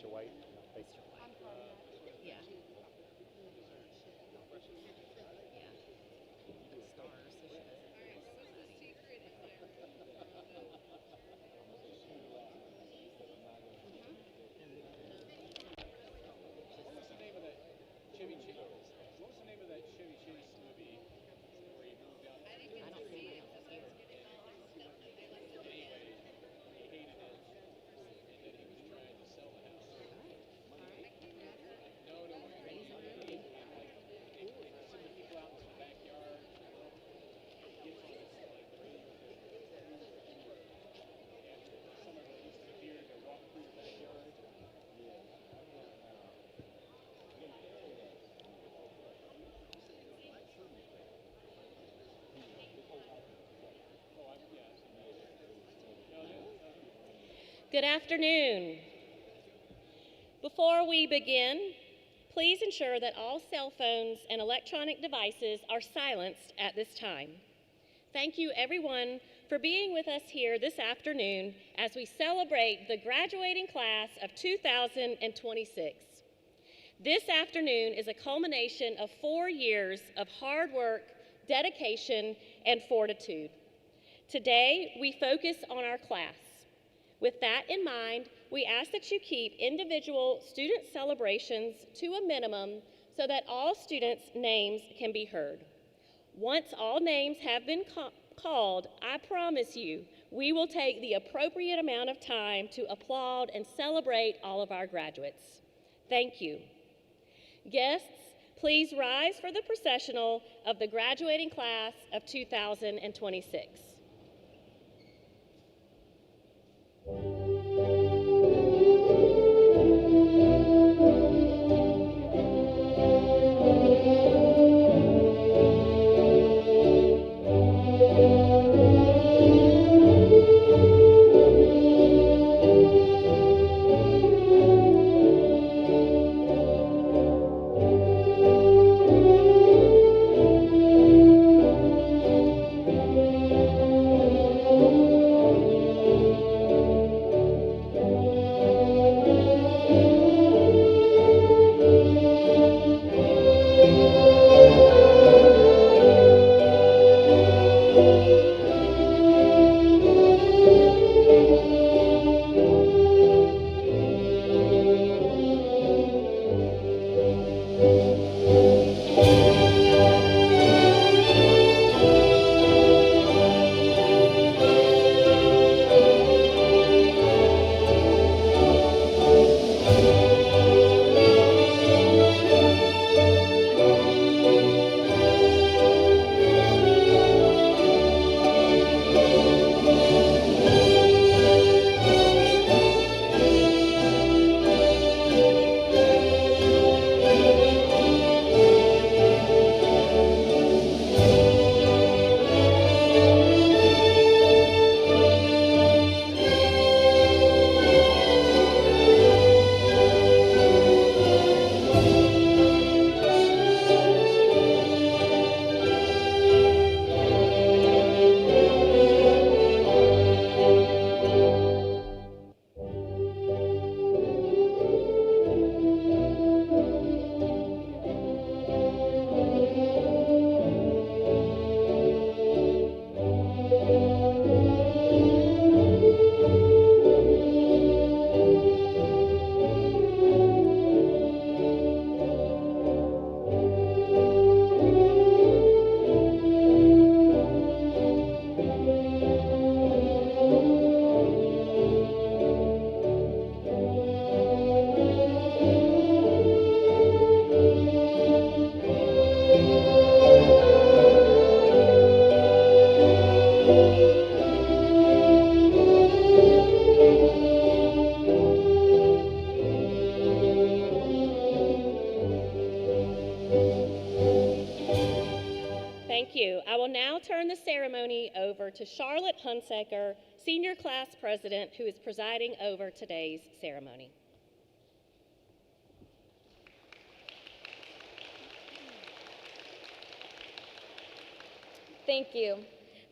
Mr. White. Mr. White. Yeah. Yeah. Stars, so she doesn't What was the name of that Chevy Chase? What was the name of that Chevy Chase movie where he moved out? I don't see it here. Anyway, he hated it, and then he was trying to sell the house. All right. No, no, he send the people out into the backyard. Gets on this like summer that used to appear to walk through the backyard. Good afternoon. Before we begin, please ensure that all cell phones and electronic devices are silenced at this time. Thank you everyone for being with us here this afternoon as we celebrate the graduating class of 2026. This afternoon is a culmination of 4 years of hard work, dedication, and fortitude. Today, we focus on our class. With that in mind, we ask that you keep individual student celebrations to a minimum so that all students' names can be heard. Once all names have been called, I promise you, we will take the appropriate amount of time to applaud and celebrate all of our graduates. Thank you. Guests, please rise for the processional of the graduating class of 2026. Thank you. I will now turn the ceremony over to Charlotte Hunsaker, Senior Class President, who is presiding over today's ceremony. Thank you.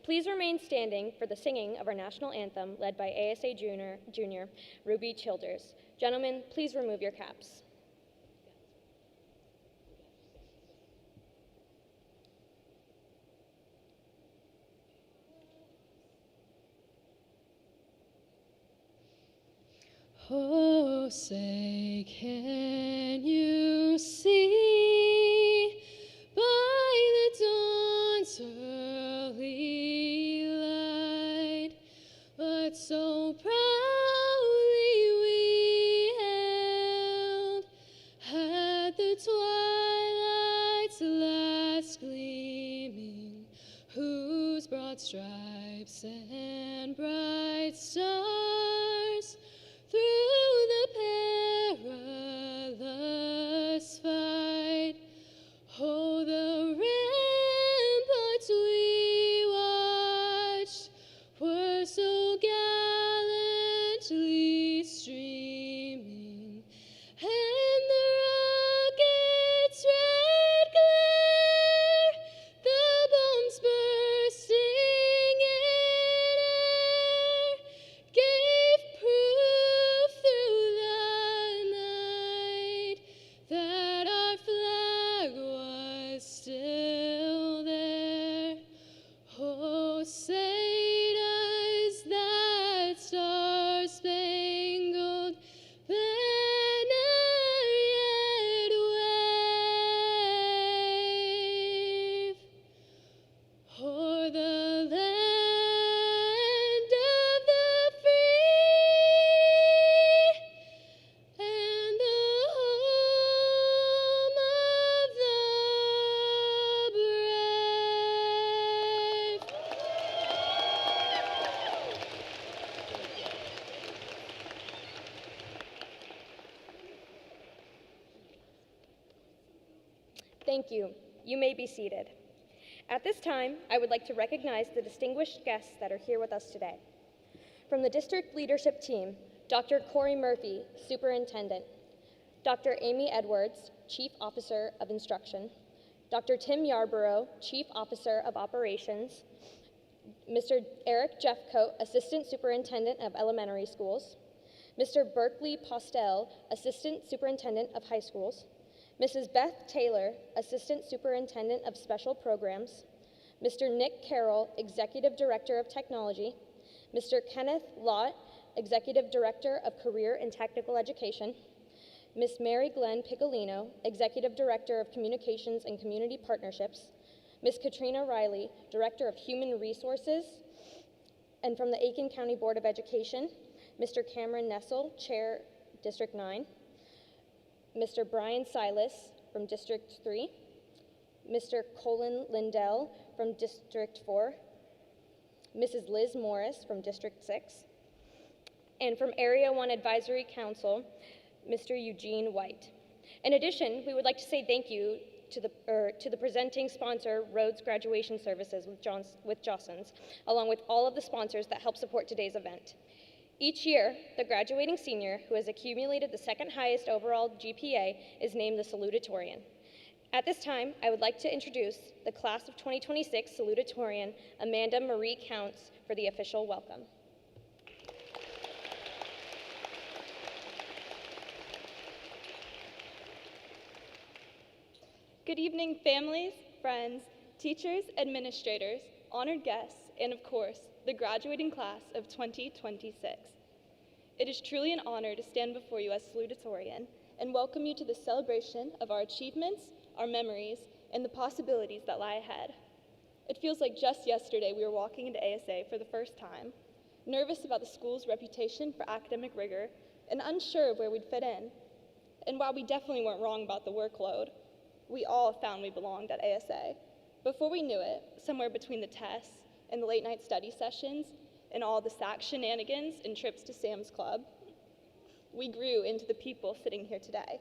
Please remain standing for the singing of our national anthem led by ASA Junior Ruby Childers. Gentlemen, please remove your caps. Oh, say, can you see by the dawn's early light what so proudly we hailed at the twilight's last gleaming, whose broad stripes and bright stars through the perilous fight, oh, the ramparts we watched were so gallantly streaming, and the rocket's red glare, the bombs bursting in air, gave proof through the night that our flag was still there. Oh, say does that star-spangled banner yet wave o'er the land of the free and the home of the brave? Thank you. You may be seated. At this time, I would like to recognize the distinguished guests that are here with us today. From the district leadership team, Dr. Corey Murphy, Superintendent, Dr. Amy Edwards, Chief Officer of Instruction, Dr. Tim Yarborough, Chief Officer of Operations, Mr. Eric Jeffcoat, Assistant Superintendent of Elementary Schools, Mr. Berkeley Postel, Assistant Superintendent of High Schools, Mrs. Beth Taylor, Assistant Superintendent of Special Programs, Mr. Nick Carroll, Executive Director of Technology, Mr. Kenneth Lott, Executive Director of Career and Technical Education, Ms. Mary Glenn Piccolino, Executive Director of Communications and Community Partnerships, Ms. Katrina Riley, Director of Human Resources, and from the Aiken County Board of Education, Mr. Cameron Nessel, Chair, District 9, Mr. Brian Silas from District 3, Mr. Colin Lindell from District 4, Mrs. Liz Morris from District 6, and from Area 1 Advisory Council, Mr. Eugene White. In addition, we would like to say thank you to the presenting sponsor, Rhodes Graduation Services with Jossens, along with all of the sponsors that help support today's event. Each year, the graduating senior who has accumulated the second highest overall GPA is named the salutatorian. At this time, I would like to introduce the class of 2026 salutatorian, Amanda Marie Counts, for the official welcome. Good evening, families, friends, teachers, administrators, honored guests, and of course, the graduating class of 2026. It is truly an honor to stand before you as salutatorian and welcome you to the celebration of our achievements, our memories, and the possibilities that lie ahead. It feels like just yesterday we were walking into ASA for the first time, nervous about the school's reputation for academic rigor and unsure of where we'd fit in. And while we definitely weren't wrong about the workload, we all found we belonged at ASA. Before we knew it, somewhere between the tests and the late night study sessions and all the SAC shenanigans and trips to Sam's Club, we grew into the people sitting here today.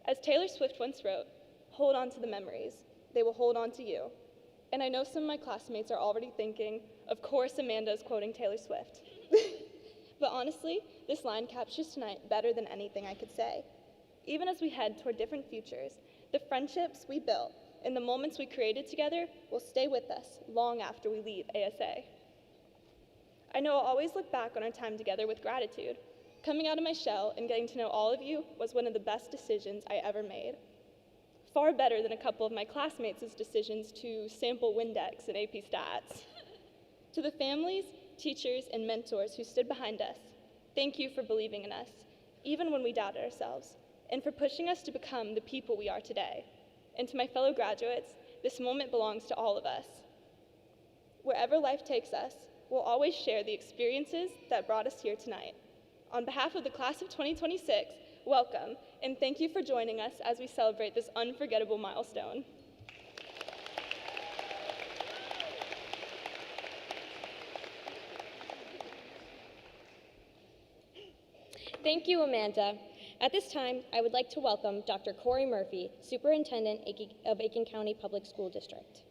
As Taylor Swift once wrote, hold on to the memories. They will hold on to you. And I know some of my classmates are already thinking, of course Amanda's quoting Taylor Swift. But honestly, this line captures tonight better than anything I could say. Even as we head toward different futures, the friendships we built and the moments we created together will stay with us long after we leave ASA. I know I'll always look back on our time together with gratitude. Coming out of my shell and getting to know all of you was one of the best decisions I ever made. Far better than a couple of my classmates' decisions to sample Windex and AP Stats. To the families, teachers, and mentors who stood behind us, thank you for believing in us, even when we doubted ourselves, and for pushing us to become the people we are today. And to my fellow graduates, this moment belongs to all of us. Wherever life takes us, we'll always share the experiences that brought us here tonight. On behalf of the class of 2026, welcome, and thank you for joining us as we celebrate this unforgettable milestone. Thank you, Amanda. At this time, I would like to welcome Dr. Corey Murphy, Superintendent of Aiken County Public School District.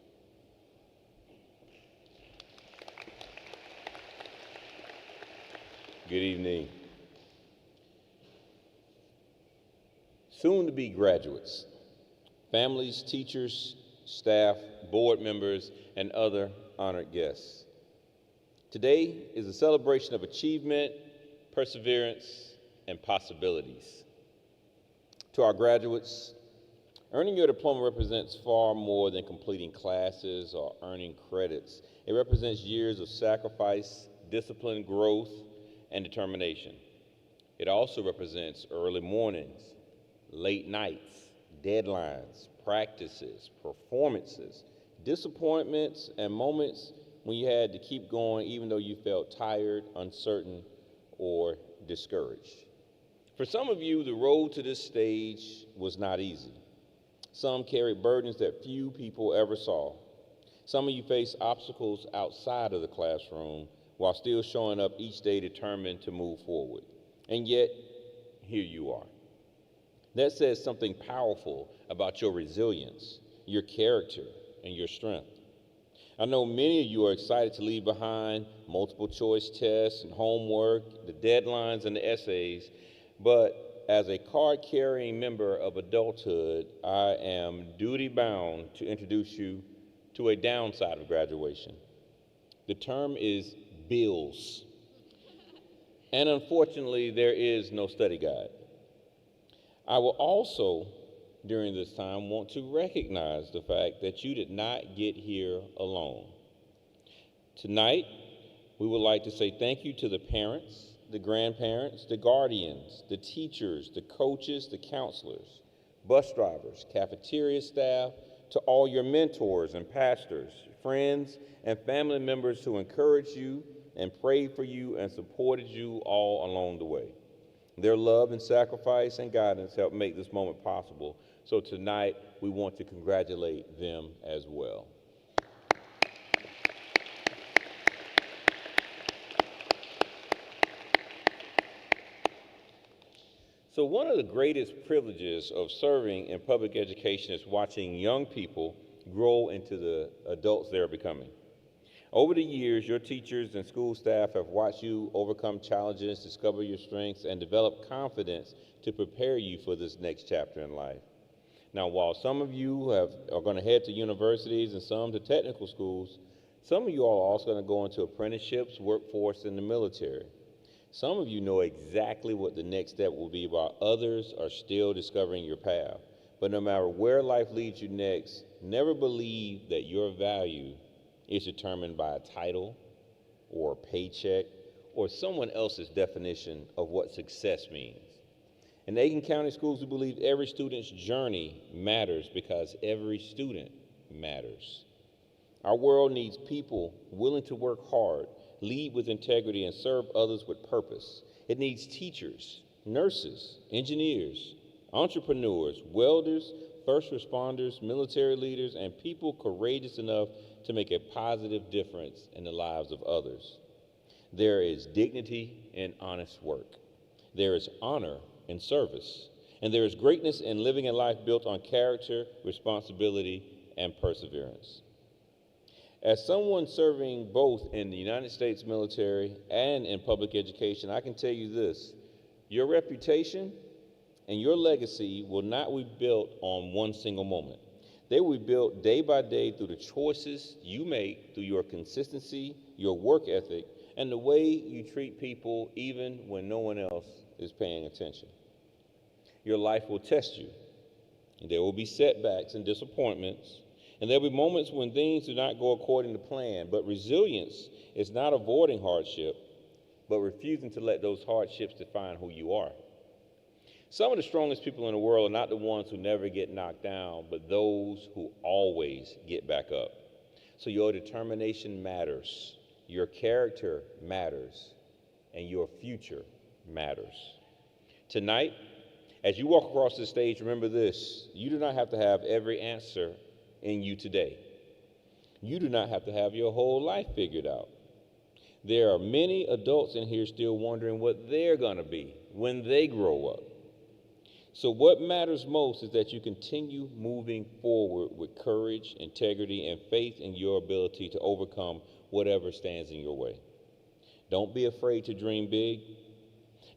Good evening. Soon to be graduates, families, teachers, staff, board members, and other honored guests. Today is a celebration of achievement, perseverance, and possibilities. To our graduates, earning your diploma represents far more than completing classes or earning credits. It represents years of sacrifice, discipline, growth, and determination. It also represents early mornings, late nights, deadlines, practices, performances, disappointments, and moments when you had to keep going even though you felt tired, uncertain, or discouraged. For some of you, the road to this stage was not easy. Some carried burdens that few people ever saw. Some of you faced obstacles outside of the classroom while still showing up each day determined to move forward. And yet, here you are. That says something powerful about your resilience, your character, and your strength. I know many of you are excited to leave behind multiple choice tests and homework, the deadlines and the essays, but as a card-carrying member of adulthood, I am duty-bound to introduce you to a downside of graduation. The term is bills. And unfortunately, there is no study guide. I will also, during this time, want to recognize the fact that you did not get here alone. Tonight, we would like to say thank you to the parents, the grandparents, the guardians, the teachers, the coaches, the counselors, bus drivers, cafeteria staff, to all your mentors and pastors, friends, and family members who encouraged you and prayed for you and supported you all along the way. Their love and sacrifice and guidance helped make this moment possible. So tonight, we want to congratulate them as well. So one of the greatest privileges of serving in public education is watching young people grow into the adults they're becoming. Over the years, your teachers and school staff have watched you overcome challenges, discover your strengths, and develop confidence to prepare you for this next chapter in life. Now, while some of you are going to head to universities and some to technical schools, some of you all are also going to go into apprenticeships, workforce, and the military. Some of you know exactly what the next step will be, while others are still discovering your path. But no matter where life leads you next, never believe that your value is determined by a title or a paycheck or someone else's definition of what success means. In Aiken County Schools, we believe every student's journey matters because every student matters. Our world needs people willing to work hard, lead with integrity, and serve others with purpose. It needs teachers, nurses, engineers, entrepreneurs, welders, first responders, military leaders, and people courageous enough to make a positive difference in the lives of others. There is dignity in honest work. There is honor in service. And there is greatness in living a life built on character, responsibility, and perseverance. As someone serving both in the United States military and in public education, I can tell you this: your reputation and your legacy will not be built on one single moment. They will be built day by day through the choices you make, through your consistency, your work ethic, and the way you treat people even when no one else is paying attention. Your life will test you, and there will be setbacks and disappointments, and there will be moments when things do not go according to plan. But resilience is not avoiding hardship, but refusing to let those hardships define who you are. Some of the strongest people in the world are not the ones who never get knocked down, but those who always get back up. So your determination matters, your character matters, and your future matters. Tonight, as you walk across the stage, remember this: you do not have to have every answer in you today. You do not have to have your whole life figured out. There are many adults in here still wondering what they're going to be when they grow up. So what matters most is that you continue moving forward with courage, integrity, and faith in your ability to overcome whatever stands in your way. Don't be afraid to dream big.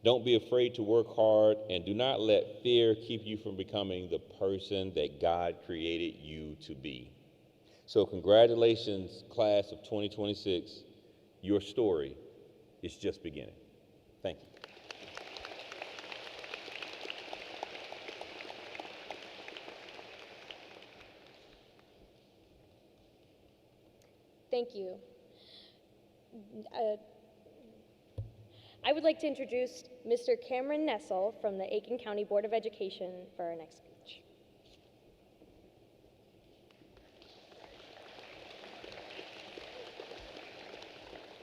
Don't be afraid to work hard, and do not let fear keep you from becoming the person that God created you to be. So congratulations, class of 2026. Your story is just beginning. Thank you. Thank you. I would like to introduce Mr. Cameron Nessel from the Aiken County Board of Education for our next speech.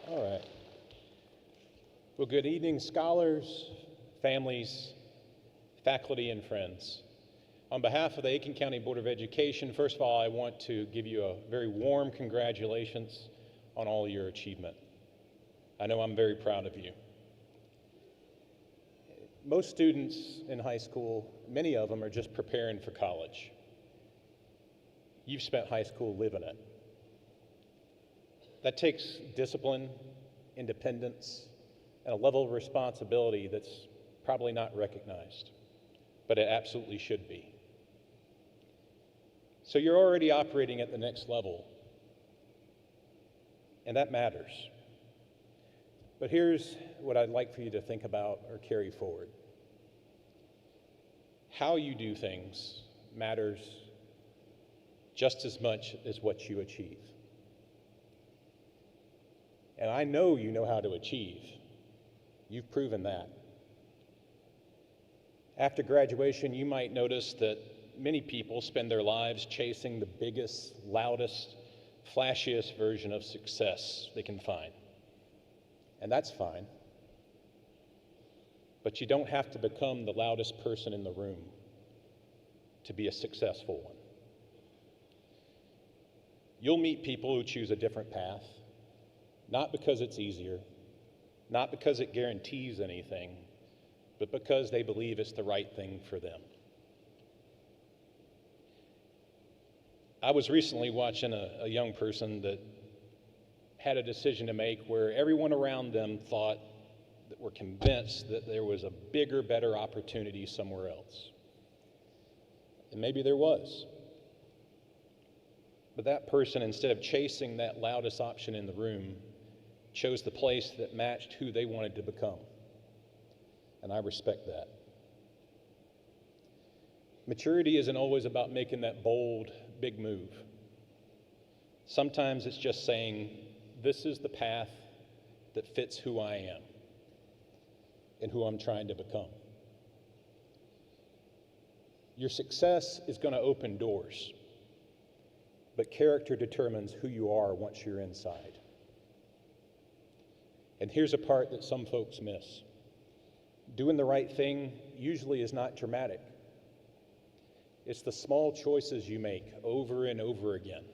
All right. Well, good evening, scholars, families, faculty, and friends. On behalf of the Aiken County Board of Education, first of all, I want to give you a very warm congratulations on all your achievement. I know I'm very proud of you. Most students in high school, many of them are just preparing for college. You've spent high school living it. That takes discipline, independence, and a level of responsibility that's probably not recognized, but it absolutely should be. So you're already operating at the next level, and that matters. But here's what I'd like for you to think about or carry forward. How you do things matters just as much as what you achieve. And I know you know how to achieve. You've proven that. After graduation, you might notice that many people spend their lives chasing the biggest, loudest, flashiest version of success they can find. And that's fine. But you don't have to become the loudest person in the room to be a successful one. You'll meet people who choose a different path, not because it's easier, not because it guarantees anything, but because they believe it's the right thing for them. I was recently watching a young person that had a decision to make where everyone around them thought, that were convinced that there was a bigger, better opportunity somewhere else. And maybe there was. But that person, instead of chasing that loudest option in the room, chose the place that matched who they wanted to become. And I respect that. Maturity isn't always about making that bold, big move. Sometimes it's just saying, this is the path that fits who I am and who I'm trying to become. Your success is going to open doors, but character determines who you are once you're inside. And here's a part that some folks miss. Doing the right thing usually is not dramatic. It's the small choices you make over and over again.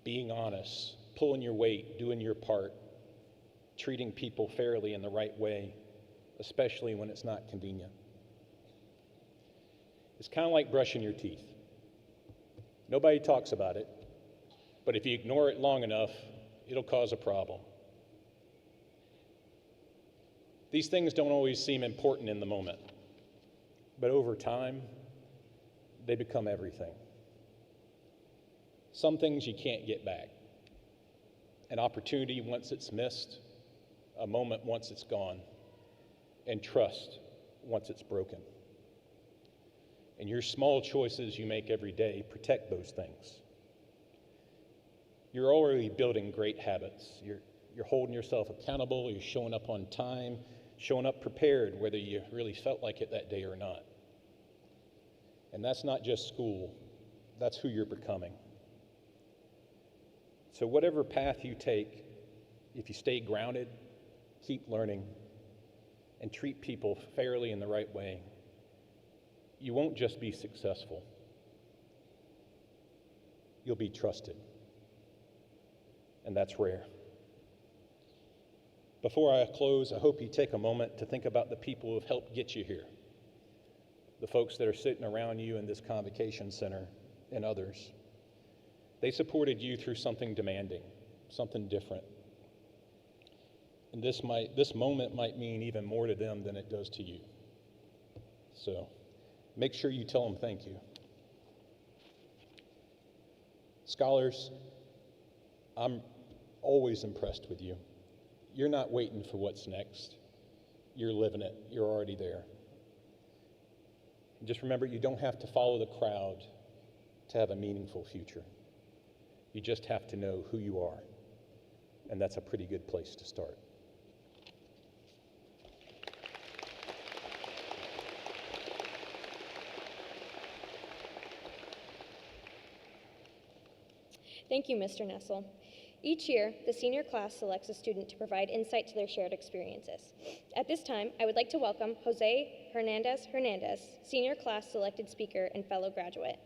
Being honest, pulling your weight, doing your part, treating people fairly in the right way, especially when it's not convenient. It's kind of like brushing your teeth. Nobody talks about it, but if you ignore it long enough, it'll cause a problem. These things don't always seem important in the moment, but over time, they become everything. Some things you can't get back. An opportunity once it's missed, a moment once it's gone, and trust once it's broken. And your small choices you make every day protect those things. You're already building great habits. You're holding yourself accountable, you're showing up on time, showing up prepared, whether you really felt like it that day or not. And that's not just school, that's who you're becoming. So whatever path you take, if you stay grounded, keep learning, and treat people fairly in the right way, you won't just be successful, you'll be trusted. And that's rare. Before I close, I hope you take a moment to think about the people who have helped get you here. The folks that are sitting around you in this convocation center and others. They supported you through something demanding, something different. And this moment might mean even more to them than it does to you. So make sure you tell them thank you. Scholars, I'm always impressed with you. You're not waiting for what's next. You're living it. You're already there. And just remember, you don't have to follow the crowd to have a meaningful future. You just have to know who you are. And that's a pretty good place to start. Thank you, Mr. Nessel. Each year, the senior class selects a student to provide insight to their shared experiences. At this time, I would like to welcome Jose Hernandez, senior class selected speaker and fellow graduate.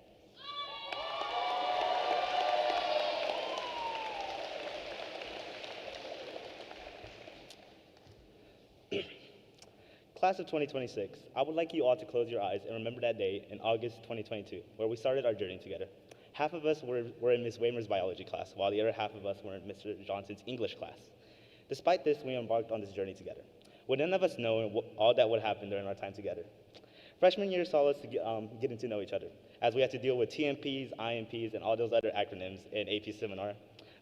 Class of 2026, I would like you all to close your eyes and remember that day in August 2022, where we started our journey together. Half of us were in Ms. Waymer's biology class, while the other half of us were in Mr. Johnson's English class. Despite this, we embarked on this journey together, with none of us knowing all that would happen during our time together. Freshman year saw us getting to know each other, as we had to deal with TMPs, IMPs, and all those other acronyms in AP seminar,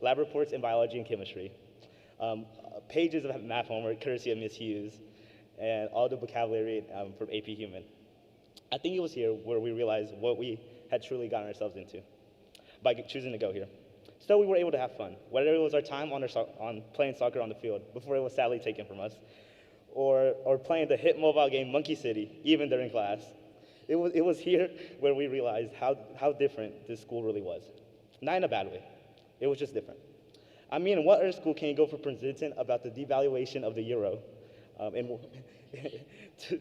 lab reports in biology and chemistry, pages of math homework courtesy of Ms. Hughes, and all the vocabulary from AP Human. I think it was here where we realized what we had truly gotten ourselves into by choosing to go here. Still, we were able to have fun, whether it was our time on playing soccer on the field before it was sadly taken from us, or playing the hit mobile game Monkey City, even during class. It was here where we realized how different this school really was. Not in a bad way, it was just different. I mean, what other school can you go for presenting about the devaluation of the euro, and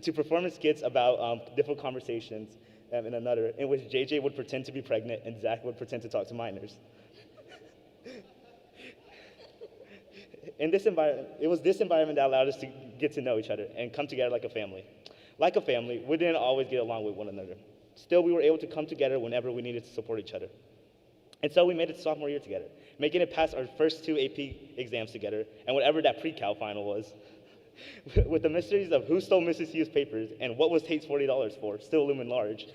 to performance skits about different conversations in another, in which JJ would pretend to be pregnant and Zach would pretend to talk to minors. In this environment, it was this environment that allowed us to get to know each other and come together like a family. Like a family, we didn't always get along with one another. Still, we were able to come together whenever we needed to support each other. And so we made it to sophomore year together, making it past our first 2 AP exams together, and whatever that pre-cal final was. With the mysteries of who stole Mrs. Hughes' papers and what was Tate's $40 for, still looming large.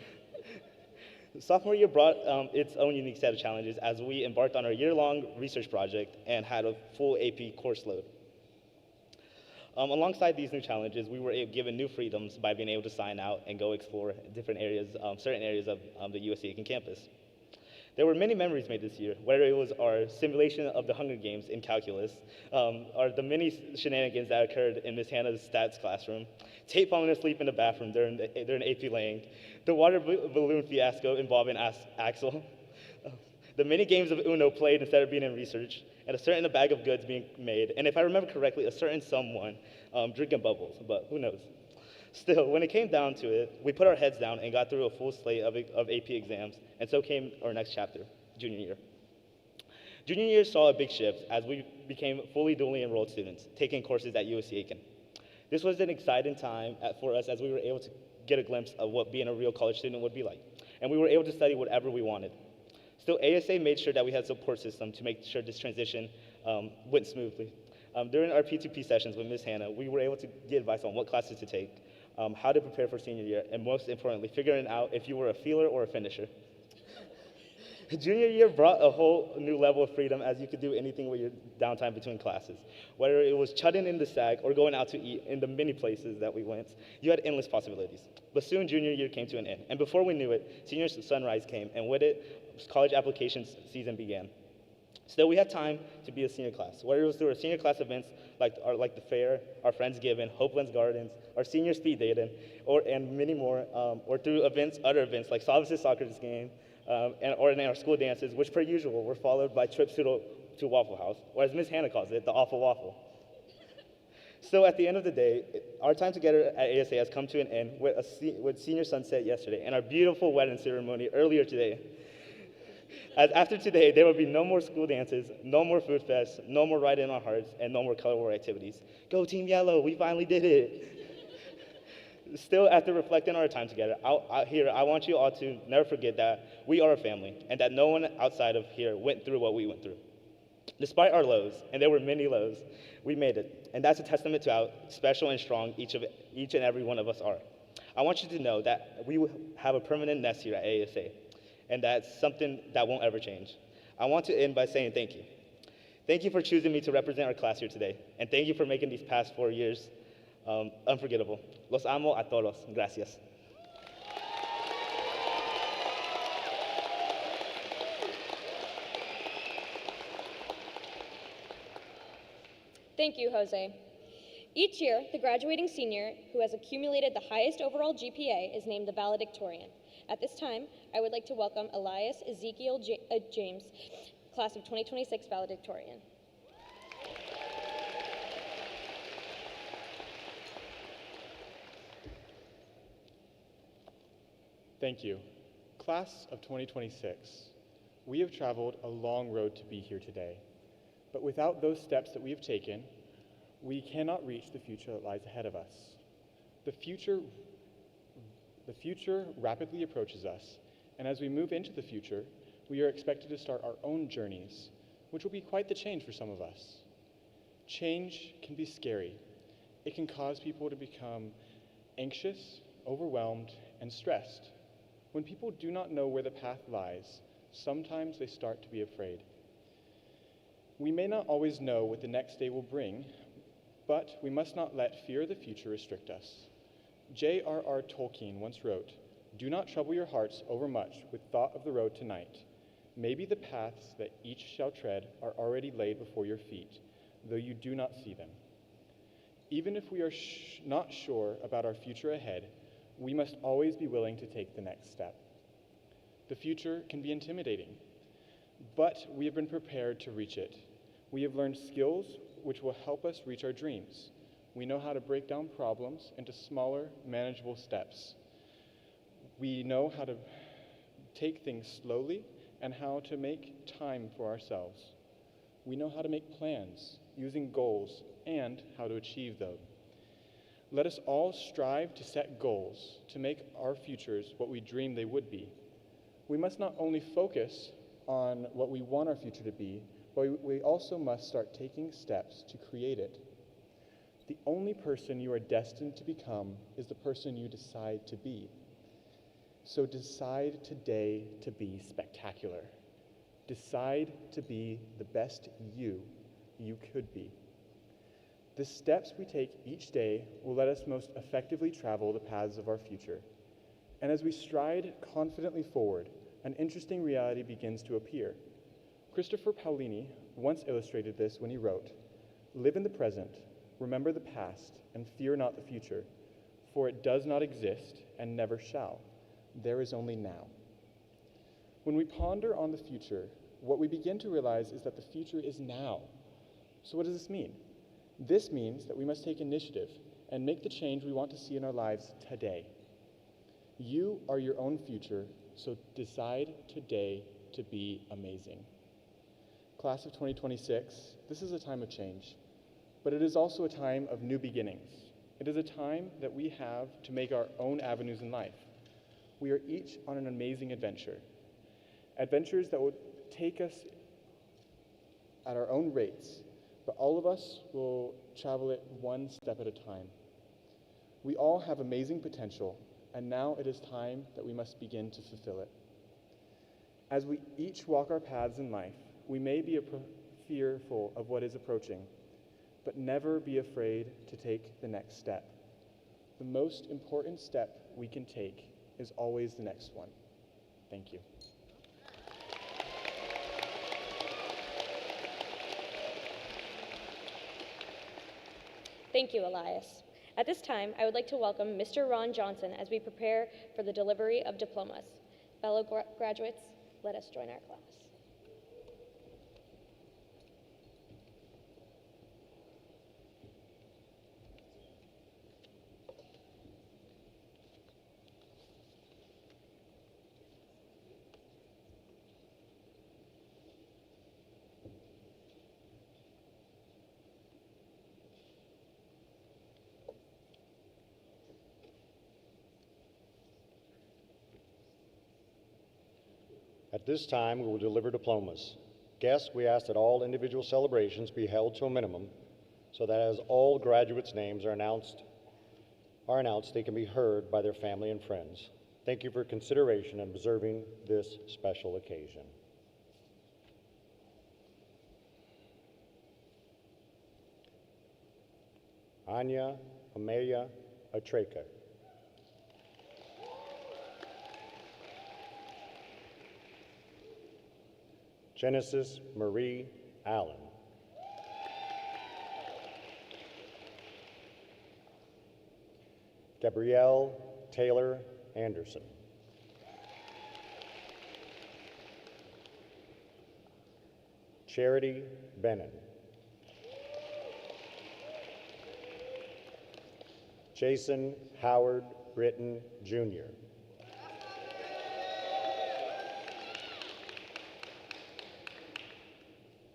Sophomore year brought its own unique set of challenges as we embarked on our year-long research project and had a full AP course load. Alongside these new challenges, we were given new freedoms by being able to sign out and go explore different areas, certain areas of the USC Aiken campus. There were many memories made this year, whether it was our simulation of the Hunger Games in calculus, or the many shenanigans that occurred in Miss Hannah's stats classroom, Tate falling asleep in the bathroom during AP laying, the water balloon fiasco involving Axel, the many games of Uno played instead of being in research, and a certain bag of goods being made, and if I remember correctly, a certain someone drinking bubbles, but who knows. Still, when it came down to it, we put our heads down and got through a full slate of AP exams, and so came our next chapter, junior year. Junior year saw a big shift as we became fully dually enrolled students, taking courses at USC Aiken. This was an exciting time for us as we were able to get a glimpse of what being a real college student would be like, and we were able to study whatever we wanted. Still, ASA made sure that we had a support system to make sure this transition went smoothly. During our P2P sessions with Ms. Hannah, we were able to get advice on what classes to take, how to prepare for senior year, and most importantly, figuring out if you were a feeler or a finisher. Junior year brought a whole new level of freedom as you could do anything with your downtime between classes. Whether it was chudding in the sack or going out to eat in the many places that we went, you had endless possibilities. But soon junior year came to an end, and before we knew it, senior sunrise came, and with it, college application season began. Still, we had time to be a senior class, whether it was through our senior class events like the fair, our Friendsgiving, Hopelands Gardens, our senior speed dating, and many more, or through other events like Salva's soccer game, or in our school dances, which per usual were followed by trips to Waffle House, or as Miss Hannah calls it, the awful waffle. So at the end of the day, our time together at ASA has come to an end with senior sunset yesterday and our beautiful wedding ceremony earlier today. As after today, there will be no more school dances, no more food fests, no more Ride in Our Hearts, and no more color war activities. Go Team Yellow, we finally did it. Still, after reflecting on our time together, I want you all to never forget that we are a family and that no one outside of here went through what we went through. Despite our lows, and there were many lows, we made it. And that's a testament to how special and strong each and every one of us are. I want you to know that we have a permanent nest here at ASA, and that's something that won't ever change. I want to end by saying thank you. Thank you for choosing me to represent our class here today, and thank you for making these past 4 years unforgettable. Los amo a todos. Gracias. Thank you, Jose. Each year, the graduating senior who has accumulated the highest overall GPA is named the valedictorian. At this time, I would like to welcome Elias Ezekiel James, class of 2026 valedictorian. Thank you. Class of 2026, we have traveled a long road to be here today. But without those steps that we have taken, we cannot reach the future that lies ahead of us. The future rapidly approaches us, and as we move into the future, we are expected to start our own journeys, which will be quite the change for some of us. Change can be scary. It can cause people to become anxious, overwhelmed, and stressed. When people do not know where the path lies, sometimes they start to be afraid. We may not always know what the next day will bring, but we must not let fear of the future restrict us. J.R.R. Tolkien once wrote, "Do not trouble your hearts overmuch with thought of the road tonight. Maybe the paths that each shall tread are already laid before your feet, though you do not see them." Even if we are not sure about our future ahead, we must always be willing to take the next step. The future can be intimidating, but we have been prepared to reach it. We have learned skills which will help us reach our dreams. We know how to break down problems into smaller, manageable steps. We know how to take things slowly and how to make time for ourselves. We know how to make plans using goals and how to achieve them. Let us all strive to set goals to make our futures what we dream they would be. We must not only focus on what we want our future to be, but we also must start taking steps to create it. The only person you are destined to become is the person you decide to be. So decide today to be spectacular. Decide to be the best you could be. The steps we take each day will let us most effectively travel the paths of our future. And as we stride confidently forward, an interesting reality begins to appear. Christopher Paolini once illustrated this when he wrote, "Live in the present, remember the past, and fear not the future, for it does not exist and never shall. There is only now." When we ponder on the future, what we begin to realize is that the future is now. So what does this mean? This means that we must take initiative and make the change we want to see in our lives today. You are your own future, so decide today to be amazing. Class of 2026, this is a time of change, but it is also a time of new beginnings. It is a time that we have to make our own avenues in life. We are each on an amazing adventure. Adventures that will take us at our own rates, but all of us will travel it one step at a time. We all have amazing potential, and now it is time that we must begin to fulfill it. As we each walk our paths in life, we may be fearful of what is approaching, but never be afraid to take the next step. The most important step we can take is always the next one. Thank you. Thank you, Elias. At this time, I would like to welcome Mr. Ron Johnson as we prepare for the delivery of diplomas. Fellow graduates, let us join our class. At this time, we will deliver diplomas. Guests, we ask that all individual celebrations be held to a minimum so that as all graduates' names are announced, they can be heard by their family and friends. Thank you for consideration in observing this special occasion. Anya Amelia Atreka. Genesis Marie Allen. Gabrielle Taylor Anderson. Charity Bennon. Jason Howard Britton, Jr.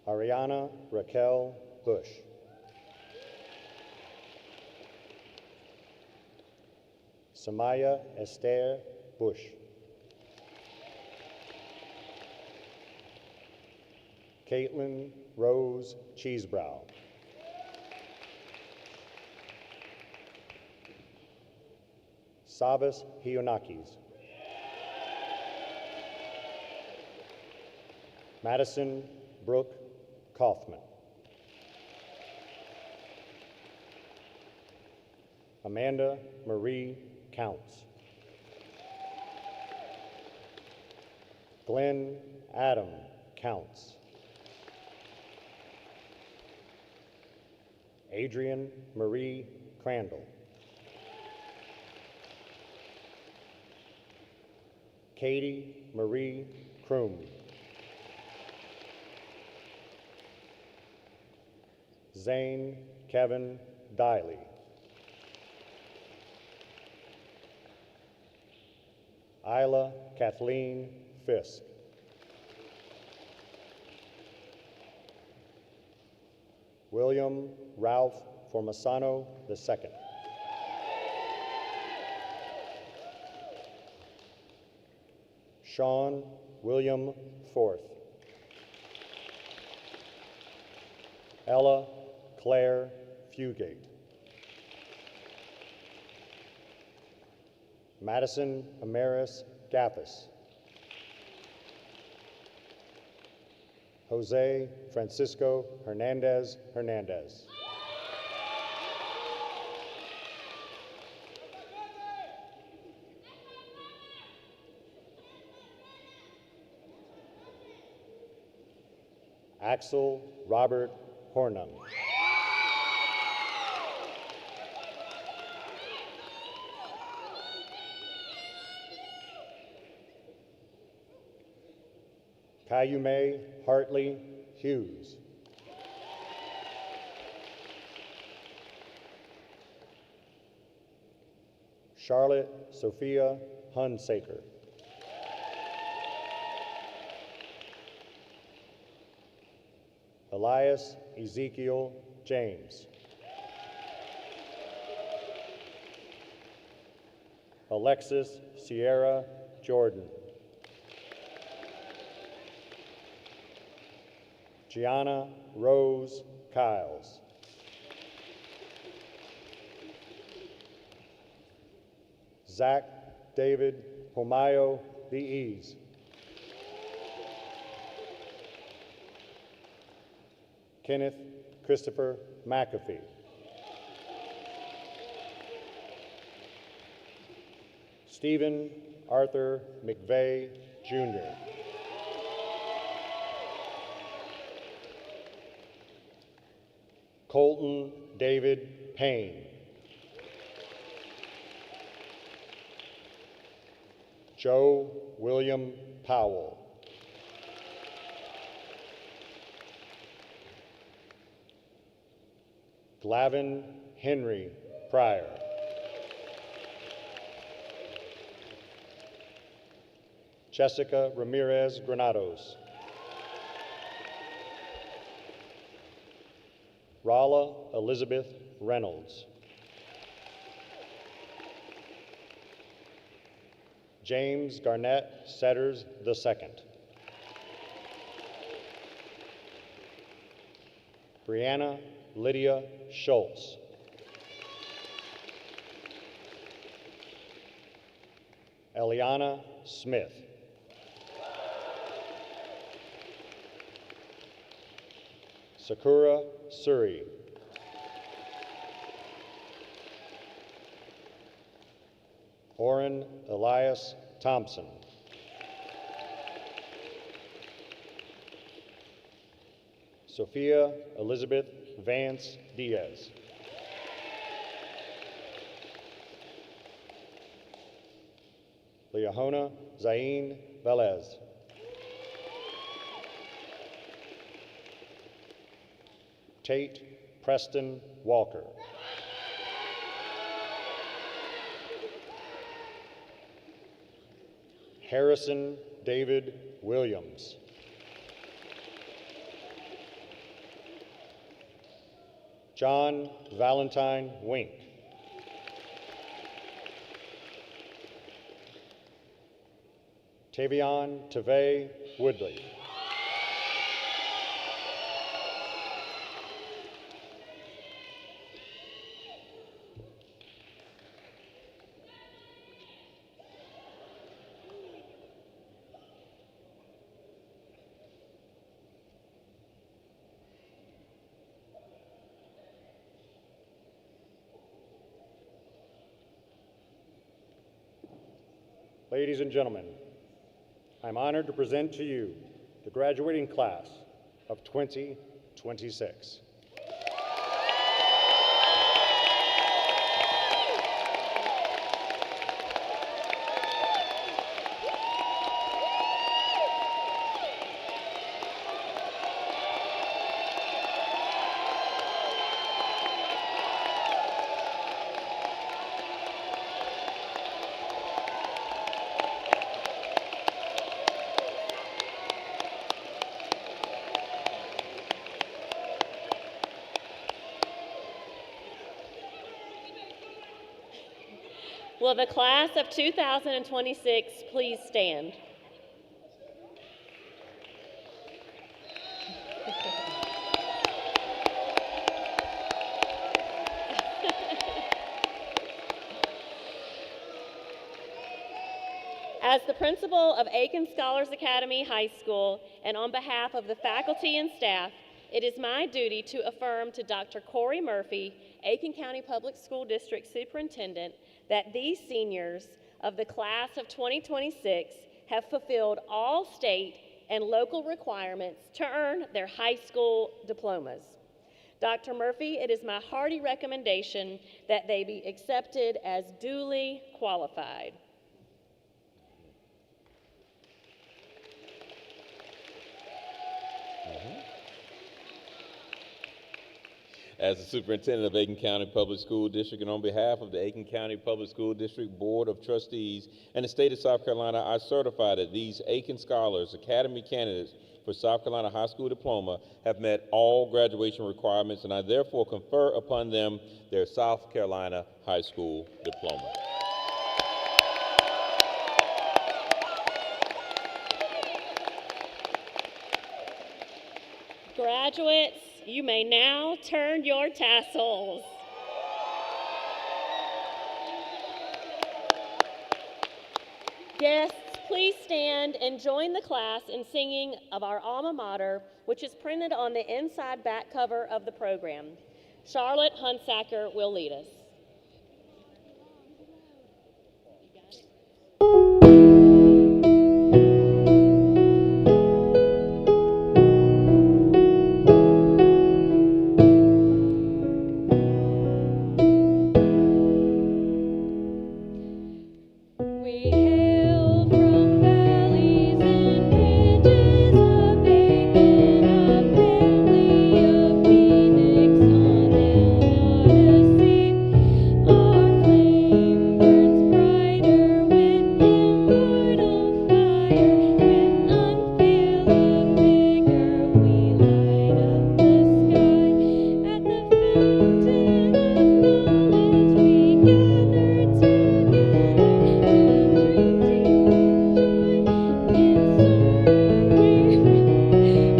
Ariana Raquel Bush. Samaya Esther Bush. Caitlin Rose Cheesebrow. Savas Hionakis. Madison Brooke Kaufman. Amanda Marie Counts. Glenn Adam Counts. Adrian Marie Crandall. Katie Marie Kroom. Zane Kevin Diley. Isla Kathleen Fisk. William Ralph Formasano II. Sean William Forth. Ella Claire Fugate. Madison Amaris Gathis. Jose Francisco Hernandez Hernandez. Axel Robert Hornung. Kayume Hartley Hughes. Charlotte Sophia Hunsaker. Elias Ezekiel James. Alexis Sierra Jordan. Gianna Rose Kiles. Zach David Pomayo DeEase. Kenneth Christopher McAfee. Stephen Arthur McVeigh, Jr. Colton David Payne. Joe William Powell. Glavin Henry Pryor. Jessica Ramirez Granados. Rala Elizabeth Reynolds. James Garnett Setters II. Brianna Lydia Schultz. Eliana Smith. Sakura Suri. Oren Elias Thompson. Sophia Elizabeth Vance Diaz. Leahona Zain Velez. Tate Preston Walker. Harrison David Williams. John Valentine Wink. Tavion Tavay Woodley. Ladies and gentlemen, I'm honored to present to you the graduating class of 2026. Will the class of 2026 please stand? As the principal of Aiken Scholars Academy High School, and on behalf of the faculty and staff, it is my duty to affirm to Dr. Corey Murphy, Aiken County Public School District Superintendent, that these seniors of the class of 2026 have fulfilled all state and local requirements to earn their high school diplomas. Dr. Murphy, it is my hearty recommendation that they be accepted as duly qualified. As the superintendent of Aiken County Public School District, and on behalf of the Aiken County Public School District Board of Trustees and the state of South Carolina, I certify that these Aiken Scholars Academy candidates for South Carolina High School Diploma have met all graduation requirements, and I therefore confer upon them their South Carolina High School Diploma. Graduates, you may now turn your tassels. Guests, please stand and join the class in singing of our alma mater, which is printed on the inside back cover of the program. Charlotte Hunsacker will lead us. We hail from valleys and ridges of Aiken, a family of Phoenix on an odyssey. Our flame burns brighter with immortal fire, with unfailing vigor we light up the sky. At the fountain of knowledge we gather together to drink deep joy. In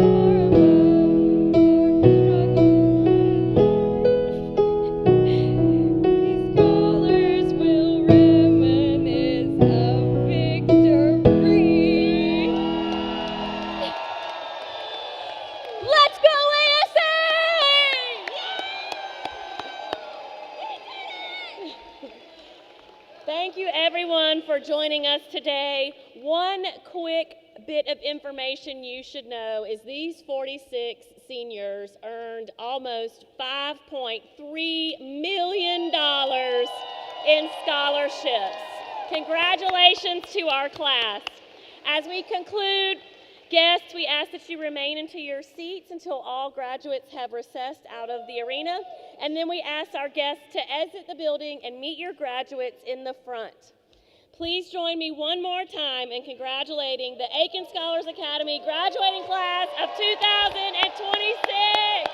sorrow we far above our struggle. These scholars will reminisce of victory. Let's go ASA! Thank you, everyone, for joining us today. One quick bit of information you should know is these 46 seniors earned almost $5.3 million in scholarships. Congratulations to our class. As we conclude, guests, we ask that you remain into your seats until all graduates have recessed out of the arena, and then we ask our guests to exit the building and meet your graduates in the front. Please join me one more time in congratulating the Aiken Scholars Academy graduating class of 2026.